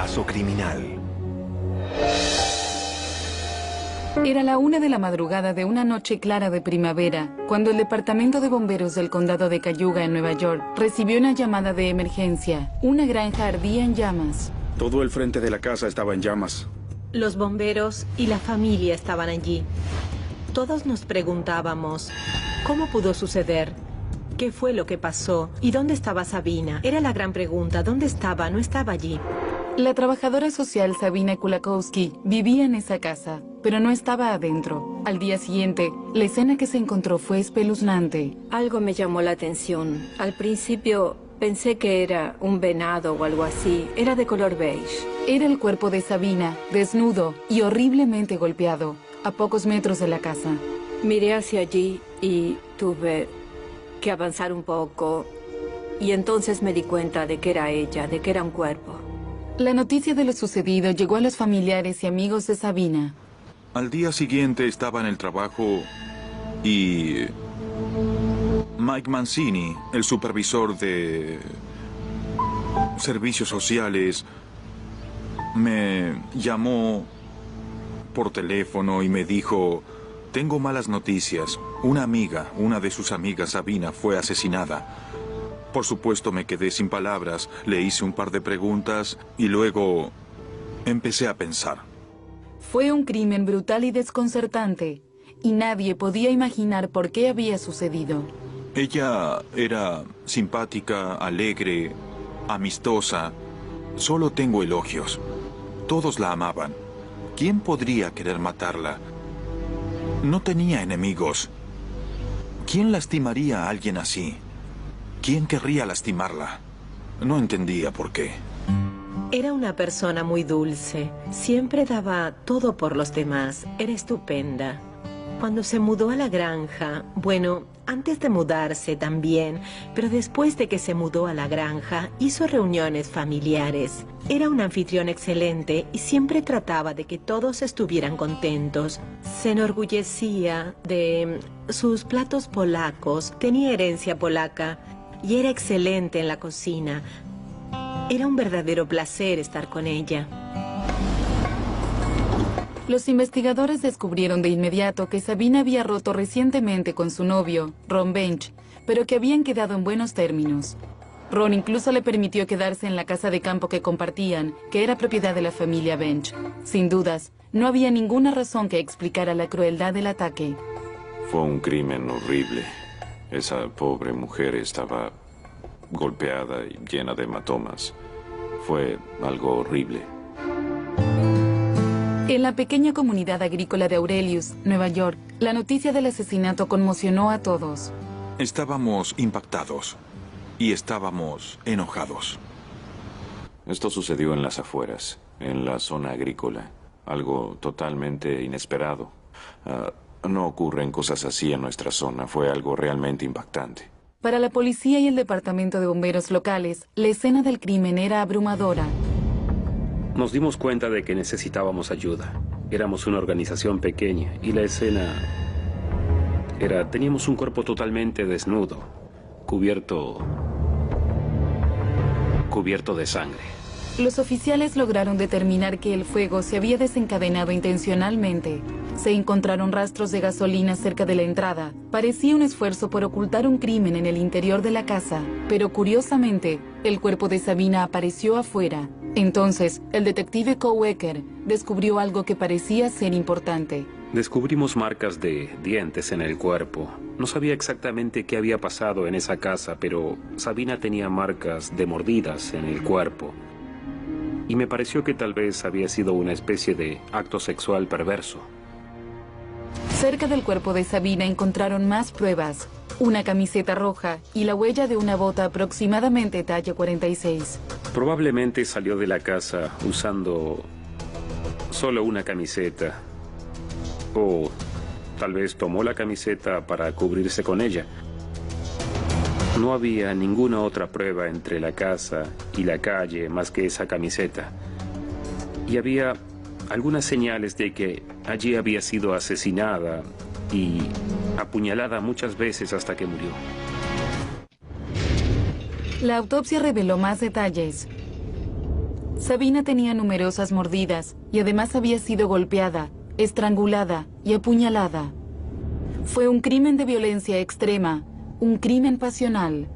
caso criminal. Era la 1 de la madrugada de una noche clara de primavera, cuando el Departamento de Bomberos del Condado de Cayuga, en Nueva York, recibió una llamada de emergencia. Una granja ardía en llamas. Todo el frente de la casa estaba en llamas. Los bomberos y la familia estaban allí. Todos nos preguntábamos, ¿cómo pudo suceder? ¿Qué fue lo que pasó? ¿Y dónde estaba Sabina? Era la gran pregunta. ¿Dónde estaba? No estaba allí. La trabajadora social Sabina Kulakowski vivía en esa casa, pero no estaba adentro. Al día siguiente, la escena que se encontró fue espeluznante. Algo me llamó la atención. Al principio pensé que era un venado o algo así. Era de color beige. Era el cuerpo de Sabina, desnudo y horriblemente golpeado, a pocos metros de la casa. Miré hacia allí y tuve que avanzar un poco. Y entonces me di cuenta de que era ella, de que era un cuerpo. La noticia de lo sucedido llegó a los familiares y amigos de Sabina. Al día siguiente estaba en el trabajo y Mike Mancini, el supervisor de servicios sociales, me llamó por teléfono y me dijo: tengo malas noticias. Una de sus amigas, Sabina, fue asesinada. Por supuesto, me quedé sin palabras, le hice un par de preguntas y luego empecé a pensar. Fue un crimen brutal y desconcertante, y nadie podía imaginar por qué había sucedido. Ella era simpática, alegre, amistosa. Solo tengo elogios. Todos la amaban. ¿Quién podría querer matarla? No tenía enemigos. ¿Quién lastimaría a alguien así? ¿Quién querría lastimarla? No entendía por qué. Era una persona muy dulce. Siempre daba todo por los demás. Era estupenda. Cuando se mudó a la granja, bueno, antes de mudarse también, pero después de que se mudó a la granja, hizo reuniones familiares. Era un anfitrión excelente y siempre trataba de que todos estuvieran contentos. Se enorgullecía de sus platos polacos. Tenía herencia polaca y era excelente en la cocina. Era un verdadero placer estar con ella. Los investigadores descubrieron de inmediato que Sabina había roto recientemente con su novio, Ron Bench, pero que habían quedado en buenos términos. Ron incluso le permitió quedarse en la casa de campo que compartían, que era propiedad de la familia Bench. Sin dudas, no había ninguna razón que explicara la crueldad del ataque. Fue un crimen horrible. Esa pobre mujer estaba golpeada y llena de hematomas. Fue algo horrible. En la pequeña comunidad agrícola de Aurelius, Nueva York, la noticia del asesinato conmocionó a todos. Estábamos impactados y estábamos enojados. Esto sucedió en las afueras, en la zona agrícola. Algo totalmente inesperado. No ocurren cosas así en nuestra zona. Fue algo realmente impactante. Para la policía y el departamento de bomberos locales, la escena del crimen era abrumadora. Nos dimos cuenta de que necesitábamos ayuda. Éramos una organización pequeña y la escena era... Teníamos un cuerpo totalmente desnudo, cubierto de sangre. Los oficiales lograron determinar que el fuego se había desencadenado intencionalmente. Se encontraron rastros de gasolina cerca de la entrada. Parecía un esfuerzo por ocultar un crimen en el interior de la casa, pero curiosamente, el cuerpo de Sabina apareció afuera. Entonces, el detective Cowecker descubrió algo que parecía ser importante. Descubrimos marcas de dientes en el cuerpo. No sabía exactamente qué había pasado en esa casa, pero Sabina tenía marcas de mordidas en el cuerpo. Y me pareció que tal vez había sido una especie de acto sexual perverso. Cerca del cuerpo de Sabina encontraron más pruebas. Una camiseta roja y la huella de una bota aproximadamente talla 46. Probablemente salió de la casa usando solo una camiseta. O tal vez tomó la camiseta para cubrirse con ella. No había ninguna otra prueba entre la casa y la calle más que esa camiseta. Y había algunas señales de que allí había sido asesinada y apuñalada muchas veces hasta que murió. La autopsia reveló más detalles. Sabina tenía numerosas mordidas y además había sido golpeada, estrangulada y apuñalada. Fue un crimen de violencia extrema, un crimen pasional.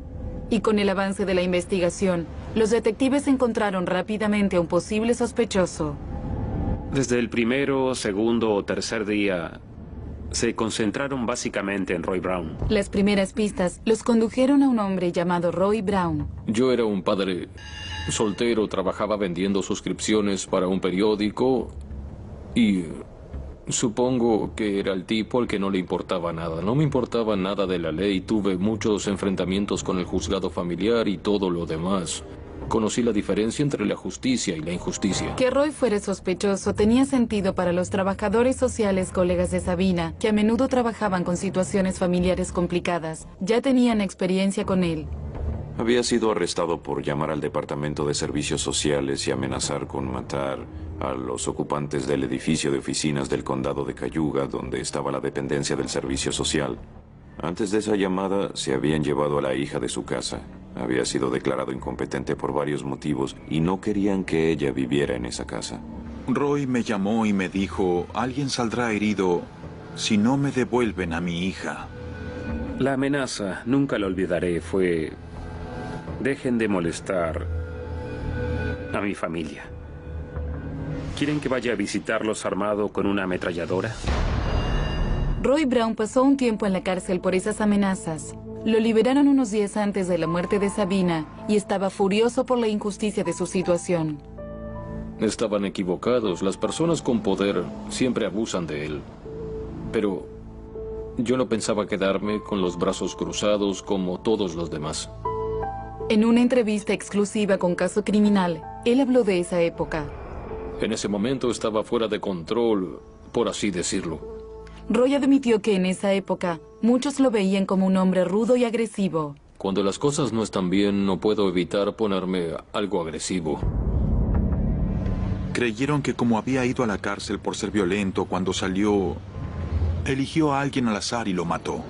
Y con el avance de la investigación, los detectives encontraron rápidamente a un posible sospechoso. Desde el primero, segundo o tercer día, se concentraron básicamente en Roy Brown. Las primeras pistas los condujeron a un hombre llamado Roy Brown. Yo era un padre soltero, trabajaba vendiendo suscripciones para un periódico y supongo que era el tipo al que no le importaba nada. No me importaba nada de la ley, tuve muchos enfrentamientos con el juzgado familiar y todo lo demás. Conocí la diferencia entre la justicia y la injusticia. Que Roy fuera sospechoso tenía sentido para los trabajadores sociales colegas de Sabina, que a menudo trabajaban con situaciones familiares complicadas. Ya tenían experiencia con él. Había sido arrestado por llamar al Departamento de Servicios Sociales y amenazar con matar a los ocupantes del edificio de oficinas del condado de Cayuga, donde estaba la dependencia del servicio social. Antes de esa llamada, se habían llevado a la hija de su casa. Había sido declarado incompetente por varios motivos y no querían que ella viviera en esa casa. Roy me llamó y me dijo, alguien saldrá herido si no me devuelven a mi hija. La amenaza, nunca la olvidaré, fue: dejen de molestar a mi familia. ¿Quieren que vaya a visitarlos armado con una ametralladora? Roy Brown pasó un tiempo en la cárcel por esas amenazas. Lo liberaron unos días antes de la muerte de Sabina y estaba furioso por la injusticia de su situación. Estaban equivocados. Las personas con poder siempre abusan de él. Pero yo no pensaba quedarme con los brazos cruzados como todos los demás. En una entrevista exclusiva con Caso Criminal, él habló de esa época. En ese momento estaba fuera de control, por así decirlo. Roy admitió que en esa época muchos lo veían como un hombre rudo y agresivo. Cuando las cosas no están bien, no puedo evitar ponerme algo agresivo. Creyeron que como había ido a la cárcel por ser violento cuando salió, eligió a alguien al azar y lo mató.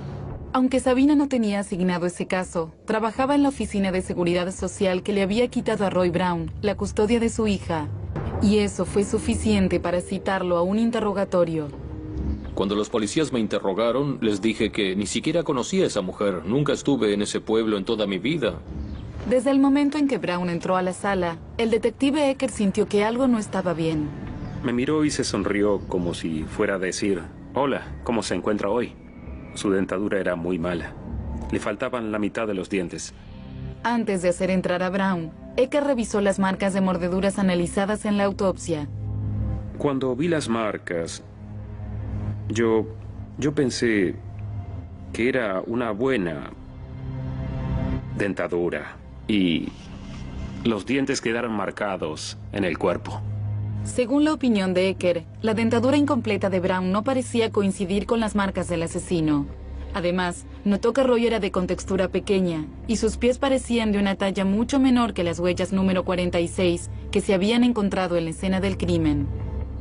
Aunque Sabina no tenía asignado ese caso, trabajaba en la oficina de seguridad social que le había quitado a Roy Brown la custodia de su hija. Y eso fue suficiente para citarlo a un interrogatorio. Cuando los policías me interrogaron, les dije que ni siquiera conocía a esa mujer. Nunca estuve en ese pueblo en toda mi vida. Desde el momento en que Brown entró a la sala, el detective Ecker sintió que algo no estaba bien. Me miró y se sonrió como si fuera a decir: hola, ¿cómo se encuentra hoy? Su dentadura era muy mala. Le faltaban la mitad de los dientes. Antes de hacer entrar a Brown, Ecker revisó las marcas de mordeduras analizadas en la autopsia. Cuando vi las marcas, yo pensé que era una buena dentadura y los dientes quedaron marcados en el cuerpo. Según la opinión de Ecker, la dentadura incompleta de Brown no parecía coincidir con las marcas del asesino. Además, notó que Roy era de contextura pequeña y sus pies parecían de una talla mucho menor que las huellas número 46 que se habían encontrado en la escena del crimen.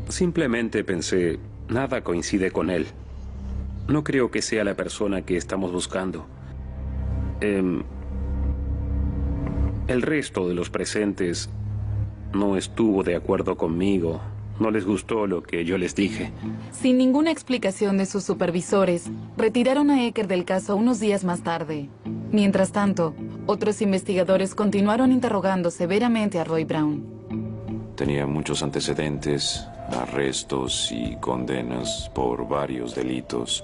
Simplemente pensé: nada coincide con él. No creo que sea la persona que estamos buscando. El resto de los presentes no estuvo de acuerdo conmigo. No les gustó lo que yo les dije. Sin ninguna explicación de sus supervisores, retiraron a Ecker del caso unos días más tarde. Mientras tanto, otros investigadores continuaron interrogando severamente a Roy Brown. Tenía muchos antecedentes, arrestos y condenas por varios delitos,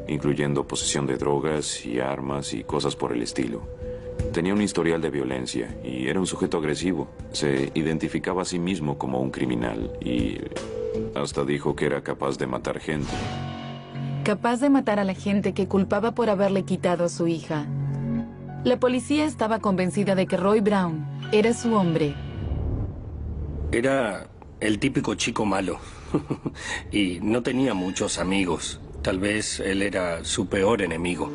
incluyendo posesión de drogas y armas y cosas por el estilo. Tenía un historial de violencia y era un sujeto agresivo. Se identificaba a sí mismo como un criminal y hasta dijo que era capaz de matar gente. Capaz de matar a la gente que culpaba por haberle quitado a su hija. La policía estaba convencida de que Roy Brown era su hombre. Era el típico chico malo y no tenía muchos amigos. Tal vez él era su peor enemigo.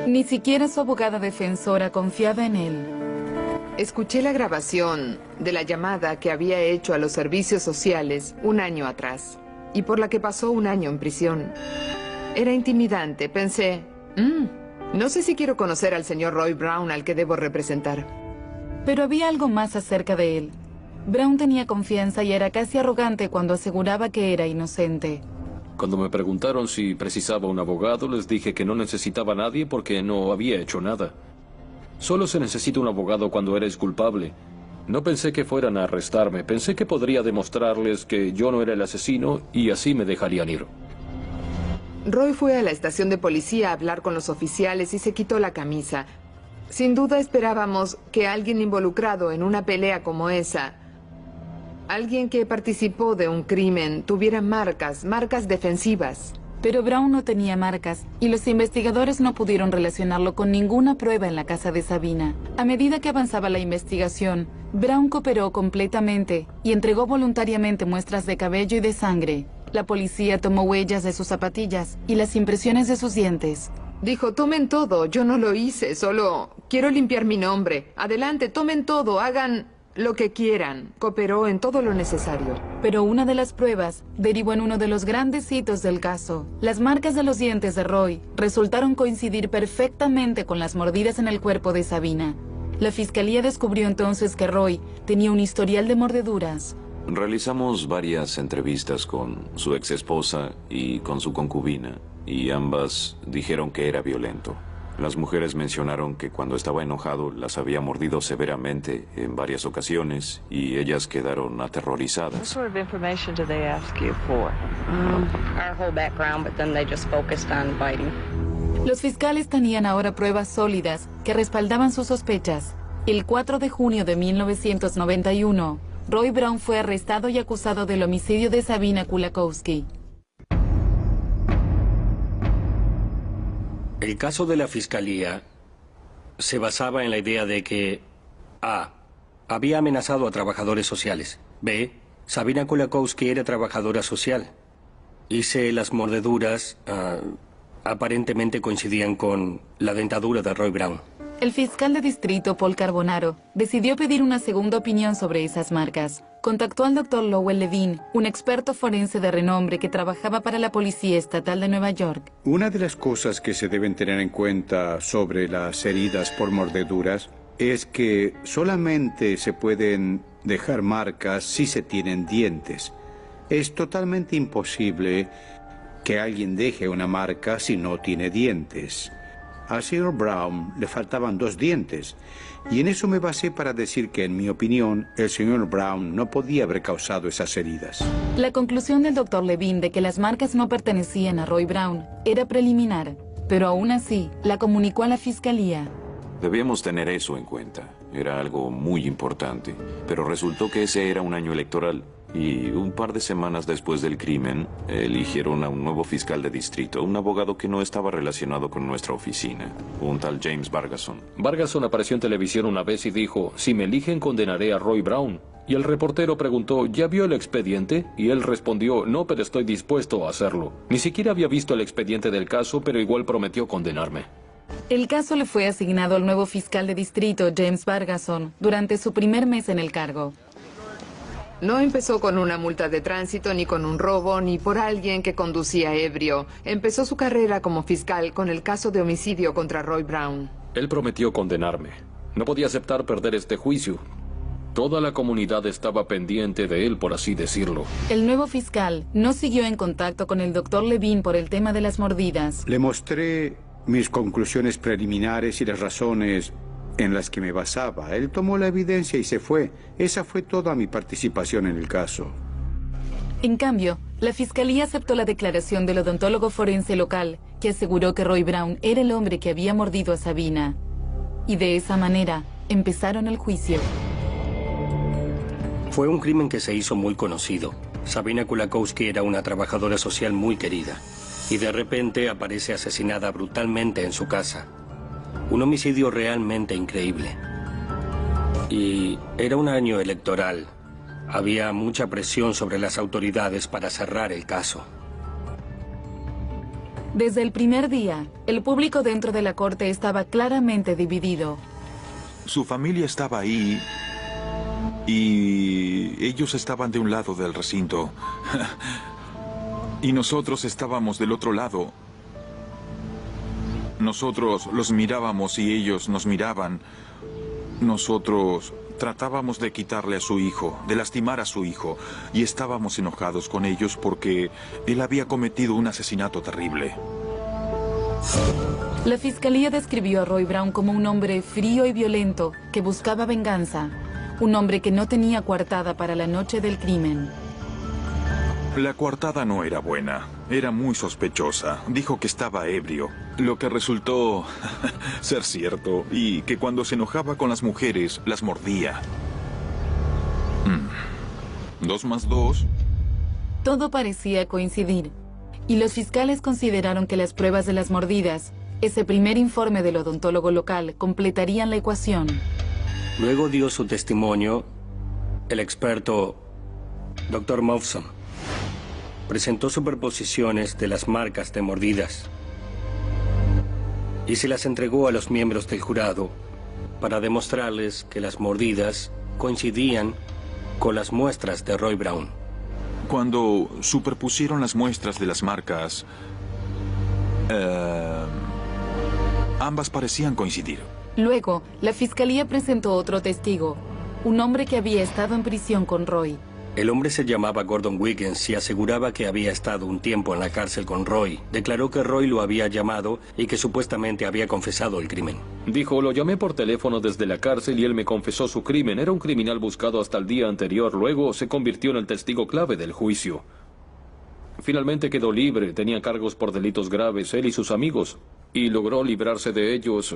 Ni siquiera su abogada defensora confiaba en él. Escuché la grabación de la llamada que había hecho a los servicios sociales un año atrás y por la que pasó un año en prisión. Era intimidante. Pensé, no sé si quiero conocer al señor Roy Brown al que debo representar. Pero había algo más acerca de él. Brown tenía confianza y era casi arrogante cuando aseguraba que era inocente. Cuando me preguntaron si precisaba un abogado, les dije que no necesitaba a nadie porque no había hecho nada. Solo se necesita un abogado cuando eres culpable. No pensé que fueran a arrestarme. Pensé que podría demostrarles que yo no era el asesino y así me dejarían ir. Roy fue a la estación de policía a hablar con los oficiales y se quitó la camisa. Sin duda esperábamos que alguien involucrado en una pelea como esa, alguien que participó de un crimen, tuviera marcas defensivas. Pero Brown no tenía marcas y los investigadores no pudieron relacionarlo con ninguna prueba en la casa de Sabina. A medida que avanzaba la investigación, Brown cooperó completamente y entregó voluntariamente muestras de cabello y de sangre. La policía tomó huellas de sus zapatillas y las impresiones de sus dientes. Dijo, tomen todo, yo no lo hice, solo quiero limpiar mi nombre. Adelante, tomen todo, hagan lo que quieran. Cooperó en todo lo necesario. Pero una de las pruebas derivó en uno de los grandes hitos del caso. Las marcas de los dientes de Roy resultaron coincidir perfectamente con las mordidas en el cuerpo de Sabina. La fiscalía descubrió entonces que Roy tenía un historial de mordeduras. Realizamos varias entrevistas con su exesposa y con su concubina, y ambas dijeron que era violento. Las mujeres mencionaron que cuando estaba enojado las había mordido severamente en varias ocasiones y ellas quedaron aterrorizadas. What sort of information did they ask you for? Our whole background, but then they just focused on biting. Los fiscales tenían ahora pruebas sólidas que respaldaban sus sospechas. El 4 de junio de 1991, Roy Brown fue arrestado y acusado del homicidio de Sabina Kulakowski. El caso de la fiscalía se basaba en la idea de que A. había amenazado a trabajadores sociales. B. Sabina Kulakowski era trabajadora social. Y C. Las mordeduras aparentemente coincidían con la dentadura de Roy Brown. El fiscal de distrito, Paul Carbonaro, decidió pedir una segunda opinión sobre esas marcas. Contactó al Dr. Lowell Levine, un experto forense de renombre que trabajaba para la Policía Estatal de Nueva York. Una de las cosas que se deben tener en cuenta sobre las heridas por mordeduras es que solamente se pueden dejar marcas si se tienen dientes. Es totalmente imposible que alguien deje una marca si no tiene dientes. Al señor Brown le faltaban 2 dientes, y en eso me basé para decir que, en mi opinión, el señor Brown no podía haber causado esas heridas. La conclusión del Dr. Levine de que las marcas no pertenecían a Roy Brown era preliminar, pero aún así la comunicó a la fiscalía. Debíamos tener eso en cuenta. Era algo muy importante. Pero resultó que ese era un año electoral. Y un par de semanas después del crimen, eligieron a un nuevo fiscal de distrito, un abogado que no estaba relacionado con nuestra oficina, un tal James Vargason. Vargason apareció en televisión una vez y dijo, si me eligen condenaré a Roy Brown. Y el reportero preguntó, ¿ya vio el expediente? Y él respondió, no, pero estoy dispuesto a hacerlo. Ni siquiera había visto el expediente del caso, pero igual prometió condenarme. El caso le fue asignado al nuevo fiscal de distrito, James Vargason, durante su primer mes en el cargo. No empezó con una multa de tránsito, ni con un robo, ni por alguien que conducía ebrio. Empezó su carrera como fiscal con el caso de homicidio contra Roy Brown. Él prometió condenarme. No podía aceptar perder este juicio. Toda la comunidad estaba pendiente de él, por así decirlo. El nuevo fiscal no siguió en contacto con el Dr. Levine por el tema de las mordidas. Le mostré mis conclusiones preliminares y las razones en las que me basaba. Él tomó la evidencia y se fue. Esa fue toda mi participación en el caso. En cambio, la fiscalía aceptó la declaración del odontólogo forense local, que aseguró que Roy Brown era el hombre que había mordido a Sabina. Y de esa manera, empezaron el juicio. Fue un crimen que se hizo muy conocido. Sabina Kulakowski era una trabajadora social muy querida. Y de repente aparece asesinada brutalmente en su casa. Un homicidio realmente increíble. Y era un año electoral. Había mucha presión sobre las autoridades para cerrar el caso. Desde el primer día, el público dentro de la corte estaba claramente dividido. Su familia estaba ahí y ellos estaban de un lado del recinto y nosotros estábamos del otro lado. Nosotros los mirábamos y ellos nos miraban. Nosotros tratábamos de quitarle a su hijo, de lastimar a su hijo, y estábamos enojados con ellos porque él había cometido un asesinato terrible. La fiscalía describió a Roy Brown como un hombre frío y violento que buscaba venganza, un hombre que no tenía coartada para la noche del crimen. La coartada no era buena, era muy sospechosa. Dijo que estaba ebrio, lo que resultó ser cierto, y que cuando se enojaba con las mujeres, las mordía. 2 más 2. Todo parecía coincidir, y los fiscales consideraron que las pruebas de las mordidas, ese primer informe del odontólogo local, completarían la ecuación. Luego dio su testimonio el experto Dr. Mawson. Presentó superposiciones de las marcas de mordidas y se las entregó a los miembros del jurado para demostrarles que las mordidas coincidían con las muestras de Roy Brown. Cuando superpusieron las muestras de las marcas, ambas parecían coincidir. Luego, la fiscalía presentó otro testigo, un hombre que había estado en prisión con Roy. El hombre se llamaba Gordon Wiggins y aseguraba que había estado un tiempo en la cárcel con Roy. Declaró que Roy lo había llamado y que supuestamente había confesado el crimen. Dijo, lo llamé por teléfono desde la cárcel y él me confesó su crimen. Era un criminal buscado hasta el día anterior. Luego se convirtió en el testigo clave del juicio. Finalmente quedó libre. Tenía cargos por delitos graves, él y sus amigos. Y logró librarse de ellos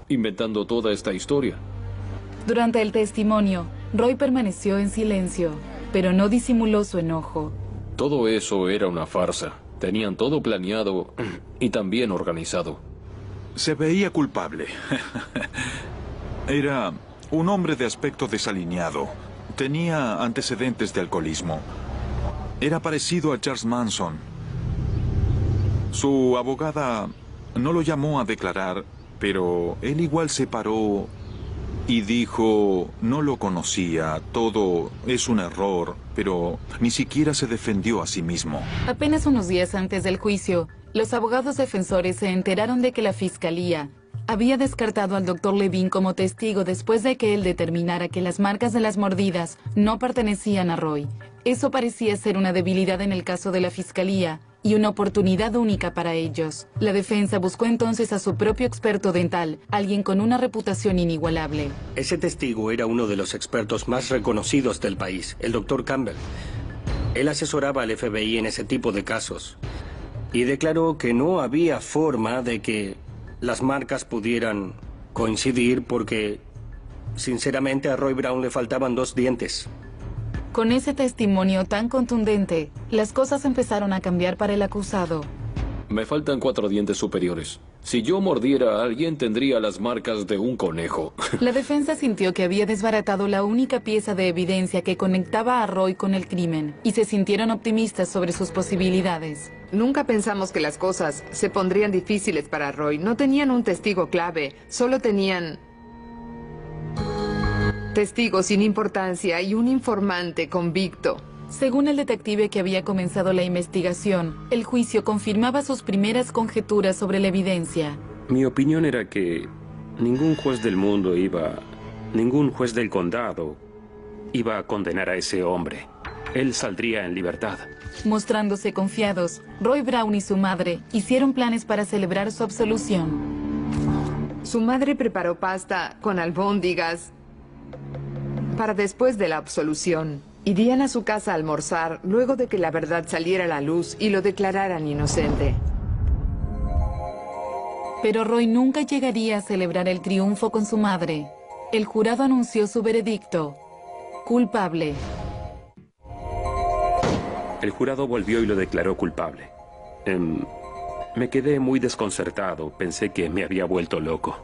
inventando toda esta historia. Durante el testimonio, Roy permaneció en silencio, pero no disimuló su enojo. Todo eso era una farsa. Tenían todo planeado y también organizado. Se veía culpable. Era un hombre de aspecto desalineado. Tenía antecedentes de alcoholismo. Era parecido a Charles Manson. Su abogada no lo llamó a declarar, pero él igual se paró y dijo, no lo conocía, todo es un error, pero ni siquiera se defendió a sí mismo. Apenas unos días antes del juicio, los abogados defensores se enteraron de que la fiscalía había descartado al Dr. Levine como testigo después de que él determinara que las marcas de las mordidas no pertenecían a Roy. Eso parecía ser una debilidad en el caso de la fiscalía y una oportunidad única para ellos. La defensa buscó entonces a su propio experto dental, alguien con una reputación inigualable. Ese testigo era uno de los expertos más reconocidos del país, el Dr. Campbell. Él asesoraba al FBI en ese tipo de casos y declaró que no había forma de que las marcas pudieran coincidir porque, sinceramente, a Roy Brown le faltaban 2 dientes. Con ese testimonio tan contundente, las cosas empezaron a cambiar para el acusado. Me faltan 4 dientes superiores. Si yo mordiera a alguien, tendría las marcas de un conejo. La defensa sintió que había desbaratado la única pieza de evidencia que conectaba a Roy con el crimen, y se sintieron optimistas sobre sus posibilidades. Nunca pensamos que las cosas se pondrían difíciles para Roy. No tenían un testigo clave, solo tenían testigos sin importancia y un informante convicto. Según el detective que había comenzado la investigación, el juicio confirmaba sus primeras conjeturas sobre la evidencia. Mi opinión era que ningún juez del mundo ningún juez del condado iba a condenar a ese hombre. Él saldría en libertad. Mostrándose confiados, Roy Brown y su madre hicieron planes para celebrar su absolución. Su madre preparó pasta con albóndigas para después de la absolución. Irían a su casa a almorzar luego de que la verdad saliera a la luz y lo declararan inocente. Pero Roy nunca llegaría a celebrar el triunfo con su madre. El jurado anunció su veredicto: culpable. El jurado volvió y lo declaró culpable. Me quedé muy desconcertado. Pensé que me había vuelto loco.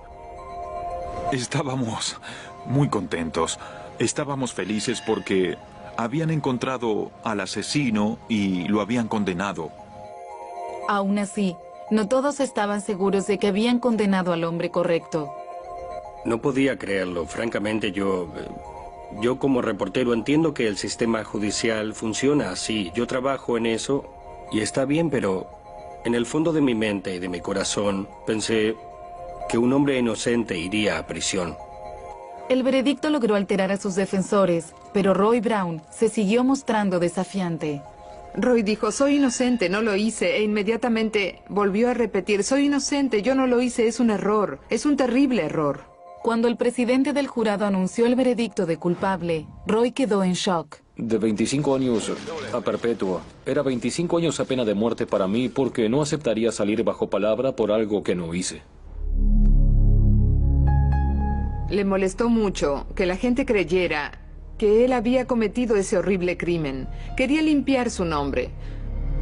Estábamos muy contentos. Estábamos felices porque habían encontrado al asesino y lo habían condenado. Aún así, no todos estaban seguros de que habían condenado al hombre correcto. No podía creerlo. Francamente, yo como reportero entiendo que el sistema judicial funciona así. Yo trabajo en eso y está bien, pero en el fondo de mi mente y de mi corazón pensé que un hombre inocente iría a prisión. El veredicto logró alterar a sus defensores, pero Roy Brown se siguió mostrando desafiante. Roy dijo, soy inocente, no lo hice, e inmediatamente volvió a repetir, soy inocente, yo no lo hice, es un error, es un terrible error. Cuando el presidente del jurado anunció el veredicto de culpable, Roy quedó en shock. De 25 años a perpetua. Era 25 años a pena de muerte para mí porque no aceptaría salir bajo palabra por algo que no hice. Le molestó mucho que la gente creyera que él había cometido ese horrible crimen. Quería limpiar su nombre.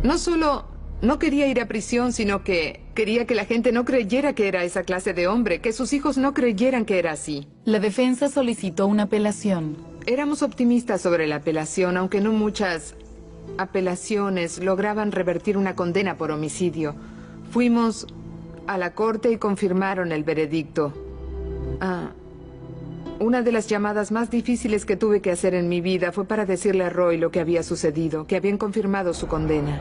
No solo no quería ir a prisión, sino que quería que la gente no creyera que era esa clase de hombre, que sus hijos no creyeran que era así. La defensa solicitó una apelación. Éramos optimistas sobre la apelación, aunque no muchas apelaciones lograban revertir una condena por homicidio. Fuimos a la corte y confirmaron el veredicto. Una de las llamadas más difíciles que tuve que hacer en mi vida fue para decirle a Roy lo que había sucedido, que habían confirmado su condena.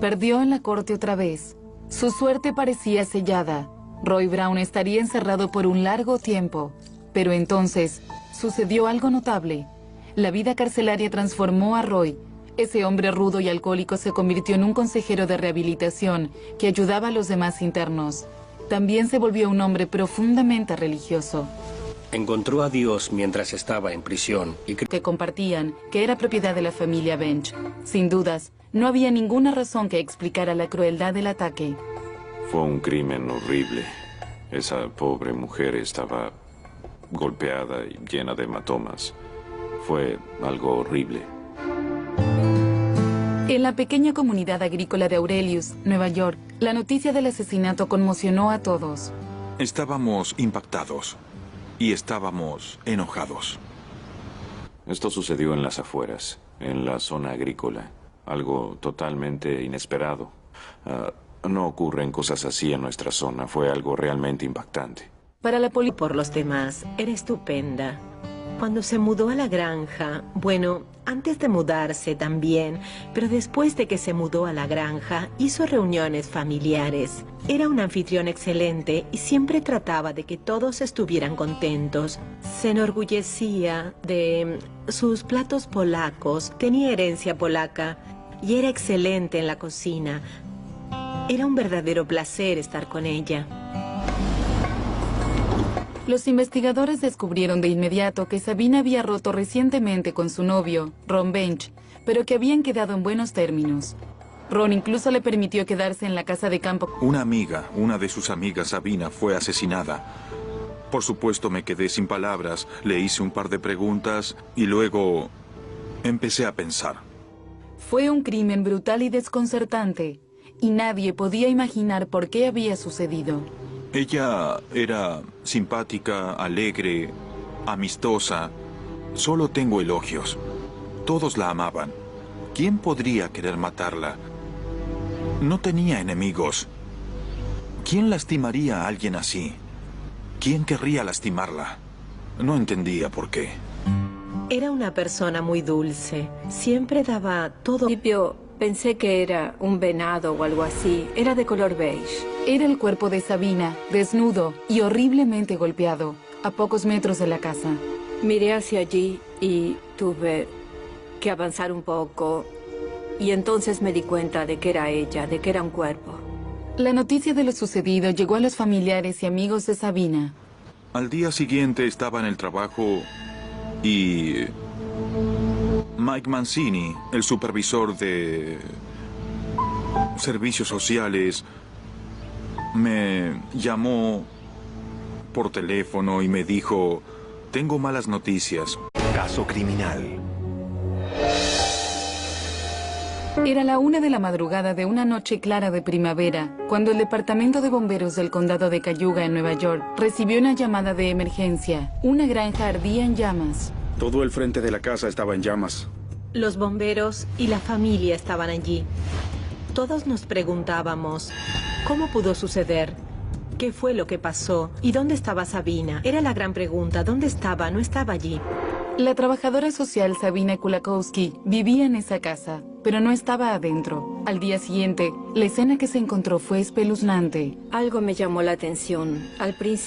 Perdió en la corte otra vez. Su suerte parecía sellada. Roy Brown estaría encerrado por un largo tiempo. Pero entonces, sucedió algo notable. La vida carcelaria transformó a Roy. Ese hombre rudo y alcohólico se convirtió en un consejero de rehabilitación que ayudaba a los demás internos. También se volvió un hombre profundamente religioso. Encontró a Dios mientras estaba en prisión y que compartían que era propiedad de la familia Bench. Sin dudas, no había ninguna razón que explicara la crueldad del ataque. Fue un crimen horrible. Esa pobre mujer estaba golpeada y llena de hematomas. Fue algo horrible. En la pequeña comunidad agrícola de Aurelius, Nueva York, la noticia del asesinato conmocionó a todos. Estábamos impactados y estábamos enojados. Esto sucedió en las afueras, en la zona agrícola. Algo totalmente inesperado. No ocurren cosas así en nuestra zona. Fue algo realmente impactante. Para la policía por los demás, era estupenda. Cuando se mudó a la granja, bueno, antes de mudarse también, pero después de que se mudó a la granja, hizo reuniones familiares. Era un anfitrión excelente y siempre trataba de que todos estuvieran contentos. Se enorgullecía de sus platos polacos, tenía herencia polaca y era excelente en la cocina. Era un verdadero placer estar con ella. Los investigadores descubrieron de inmediato que Sabina había roto recientemente con su novio, Ron Bench, pero que habían quedado en buenos términos. Ron incluso le permitió quedarse en la casa de campo. Una de sus amigas, Sabina, fue asesinada. Por supuesto me quedé sin palabras, le hice un par de preguntas y luego empecé a pensar. Fue un crimen brutal y desconcertante, y nadie podía imaginar por qué había sucedido. Ella era simpática, alegre, amistosa. Solo tengo elogios. Todos la amaban. ¿Quién podría querer matarla? No tenía enemigos. ¿Quién lastimaría a alguien así? ¿Quién querría lastimarla? No entendía por qué. Era una persona muy dulce. Siempre daba todo. Al principio pensé que era un venado o algo así. Era de color beige. Era el cuerpo de Sabina, desnudo y horriblemente golpeado, a pocos metros de la casa. Miré hacia allí y tuve que avanzar un poco. Y entonces me di cuenta de que era ella, de que era un cuerpo. La noticia de lo sucedido llegó a los familiares y amigos de Sabina. Al día siguiente estaba en el trabajo y Mike Mancini, el supervisor de servicios sociales, me llamó por teléfono y me dijo, tengo malas noticias. Caso criminal. Era la 1 de la madrugada de una noche clara de primavera, cuando el departamento de bomberos del condado de Cayuga, en Nueva York, recibió una llamada de emergencia. Una granja ardía en llamas. Todo el frente de la casa estaba en llamas. Los bomberos y la familia estaban allí. Todos nos preguntábamos, ¿cómo pudo suceder? ¿Qué fue lo que pasó? ¿Y dónde estaba Sabina? Era la gran pregunta. ¿Dónde estaba? No estaba allí. La trabajadora social Sabina Kulakowski vivía en esa casa, pero no estaba adentro. Al día siguiente, la escena que se encontró fue espeluznante. Algo me llamó la atención. Al principio